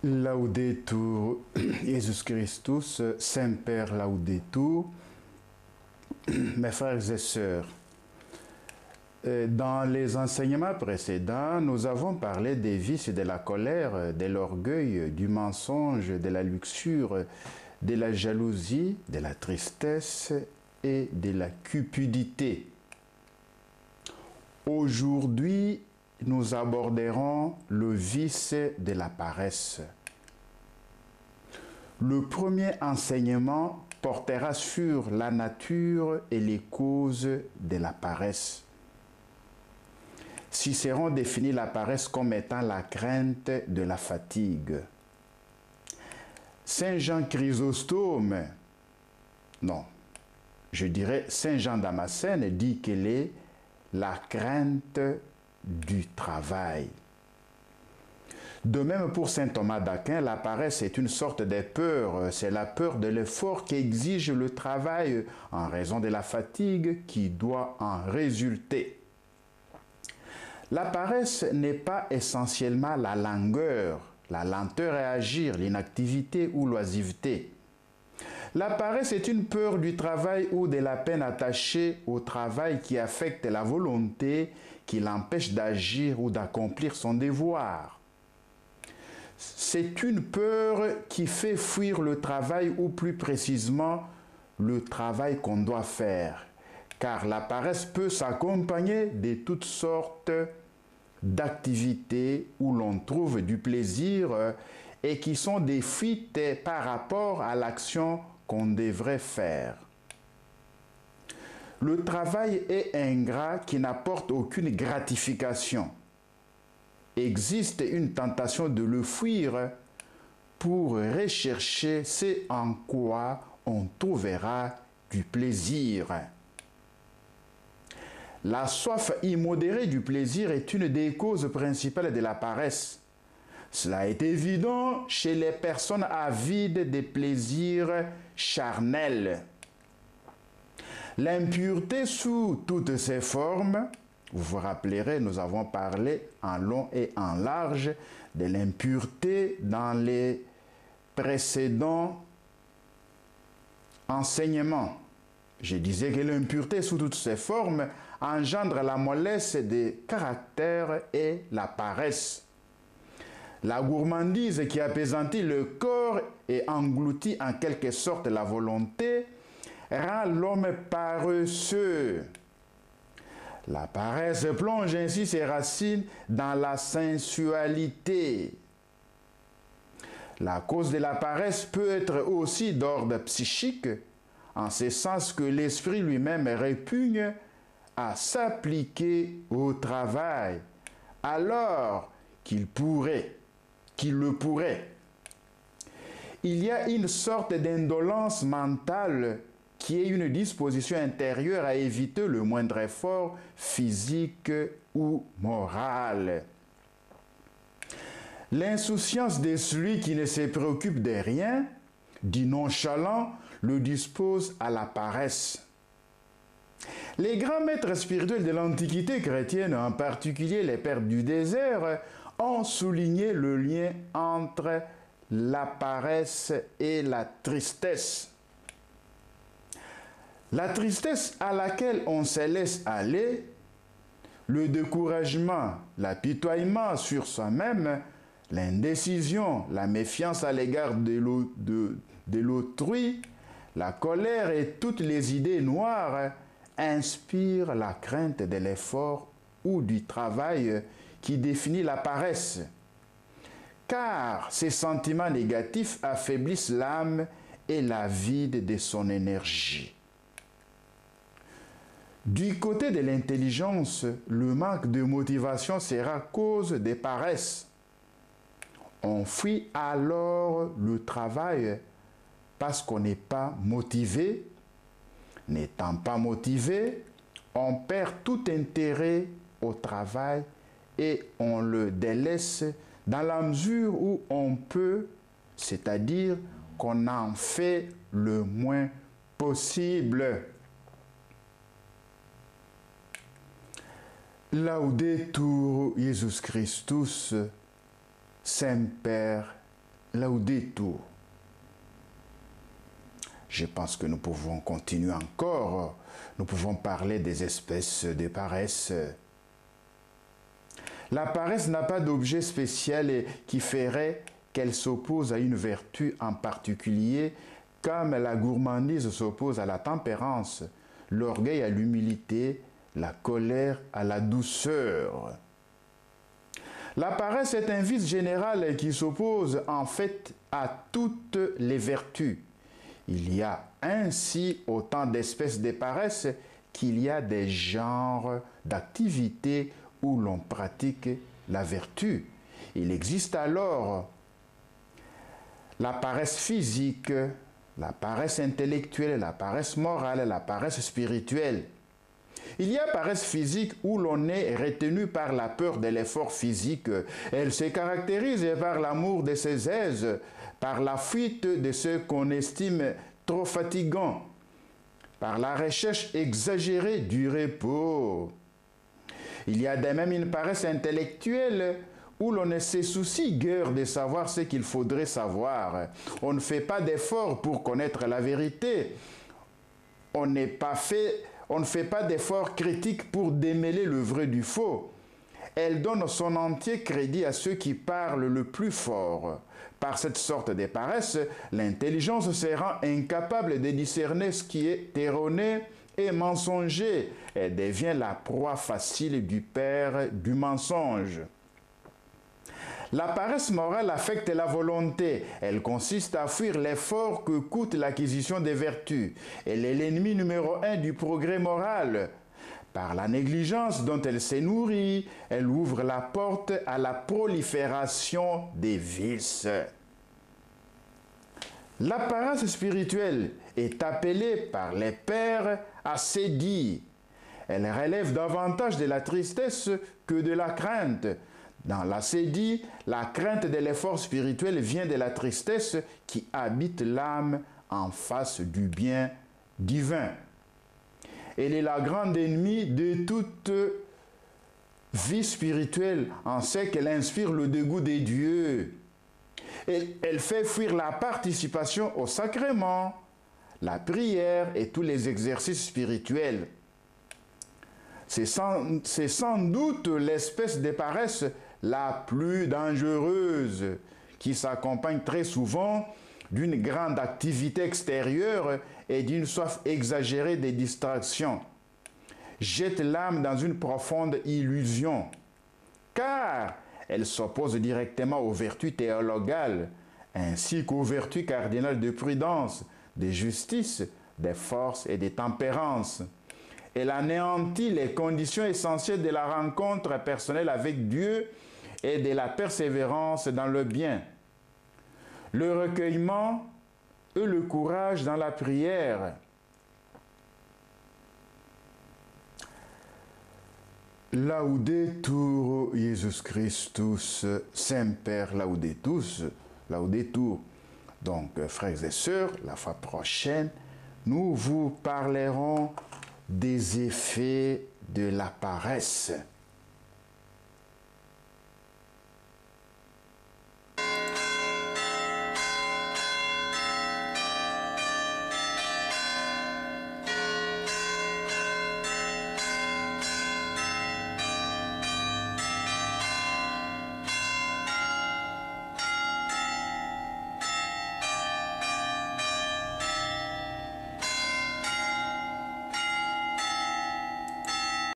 Laudetur Jesus Christus, Saint-Père Laudetur. Mes frères et sœurs, dans les enseignements précédents, nous avons parlé des vices de la colère, de l'orgueil, du mensonge, de la luxure, de la jalousie, de la tristesse et de la cupidité. Aujourd'hui, nous aborderons le vice de la paresse. Le premier enseignement portera sur la nature et les causes de la paresse. Cicéron définit la paresse comme étant la crainte de la fatigue. Saint Jean Chrysostome, Saint Jean Damascène dit qu'elle est la crainte du travail. De même pour saint Thomas d'Aquin, la paresse est une sorte de peur, c'est la peur de l'effort qu'exige le travail en raison de la fatigue qui doit en résulter. La paresse n'est pas essentiellement la langueur, la lenteur à agir, l'inactivité ou l'oisiveté. La paresse est une peur du travail ou de la peine attachée au travail qui affecte la volonté, qui l'empêche d'agir ou d'accomplir son devoir. C'est une peur qui fait fuir le travail ou plus précisément le travail qu'on doit faire, car la paresse peut s'accompagner de toutes sortes d'activités où l'on trouve du plaisir et qui sont des fuites par rapport à l'action qu'on devrait faire. Le travail est ingrat qui n'apporte aucune gratification. Existe une tentation de le fuir pour rechercher ce en quoi on trouvera du plaisir. La soif immodérée du plaisir est une des causes principales de la paresse. Cela est évident chez les personnes avides des plaisirs charnels. L'impureté sous toutes ses formes, vous vous rappellerez, nous avons parlé en long et en large de l'impureté dans les précédents enseignements. Je disais que l'impureté sous toutes ses formes engendre la mollesse des caractères et la paresse. La gourmandise qui appesantit le corps et engloutit en quelque sorte la volonté rend l'homme paresseux. La paresse plonge ainsi ses racines dans la sensualité. La cause de la paresse peut être aussi d'ordre psychique, en ce sens que l'esprit lui-même répugne à s'appliquer au travail, alors qu'il le pourrait. Il y a une sorte d'indolence mentale qui est une disposition intérieure à éviter le moindre effort physique ou moral. L'insouciance de celui qui ne se préoccupe de rien, dit nonchalant, le dispose à la paresse. Les grands maîtres spirituels de l'Antiquité chrétienne, en particulier les pères du désert, ont souligné le lien entre la paresse et la tristesse. La tristesse à laquelle on se laisse aller, le découragement, l'apitoiement sur soi-même, l'indécision, la méfiance à l'égard de l'autrui, la colère et toutes les idées noires inspirent la crainte de l'effort ou du travail qui définit la paresse. Car ces sentiments négatifs affaiblissent l'âme et la vide de son énergie. Du côté de l'intelligence, le manque de motivation sera cause de paresse. On fuit alors le travail parce qu'on n'est pas motivé. N'étant pas motivé, on perd tout intérêt au travail et on le délaisse dans la mesure où on peut, c'est-à-dire qu'on en fait le moins possible. Laudetur Jesus Christus, Saint-Père Laudetur. Je pense que nous pouvons continuer encore. Nous pouvons parler des espèces de paresse. La paresse n'a pas d'objet spécial qui ferait qu'elle s'oppose à une vertu en particulier, comme la gourmandise s'oppose à la tempérance, l'orgueil à l'humilité, la colère à la douceur. La paresse est un vice général qui s'oppose en fait à toutes les vertus. Il y a ainsi autant d'espèces de paresse qu'il y a des genres d'activités où l'on pratique la vertu. Il existe alors la paresse physique, la paresse intellectuelle, la paresse morale, la paresse spirituelle. Il y a paresse physique où l'on est retenu par la peur de l'effort physique. Elle se caractérise par l'amour de ses aises, par la fuite de ce qu'on estime trop fatigant, par la recherche exagérée du repos. Il y a de même une paresse intellectuelle où l'on ne se soucie guère de savoir ce qu'il faudrait savoir. On ne fait pas d'effort pour connaître la vérité. On ne fait pas d'effort critique pour démêler le vrai du faux. Elle donne son entier crédit à ceux qui parlent le plus fort. Par cette sorte de paresse, l'intelligence se rend incapable de discerner ce qui est erroné et mensonger. Elle devient la proie facile du père du mensonge. La paresse morale affecte la volonté. Elle consiste à fuir l'effort que coûte l'acquisition des vertus. Elle est l'ennemi numéro 1 du progrès moral. Par la négligence dont elle se nourrit, elle ouvre la porte à la prolifération des vices. La paresse spirituelle est appelée par les pères acédie. Elle relève davantage de la tristesse que de la crainte. Dans l'acédie, la crainte de l'effort spirituel vient de la tristesse qui habite l'âme en face du bien divin. Elle est la grande ennemie de toute vie spirituelle en ce qu'elle inspire le dégoût des dieux. Elle fait fuir la participation au sacrement, la prière et tous les exercices spirituels. C'est sans doute l'espèce de paresse la plus dangereuse, qui s'accompagne très souvent d'une grande activité extérieure et d'une soif exagérée des distractions. Jette l'âme dans une profonde illusion, car elle s'oppose directement aux vertus théologales, ainsi qu'aux vertus cardinales de prudence, de justice, de force et de tempérance. Elle anéantit les conditions essentielles de la rencontre personnelle avec Dieu et de la persévérance dans le bien. Le recueillement et le courage dans la prière. Laudetur Jesus Christus, Semper Laudetus, Laudetur. Donc, frères et sœurs, la fois prochaine, nous vous parlerons des effets de la paresse.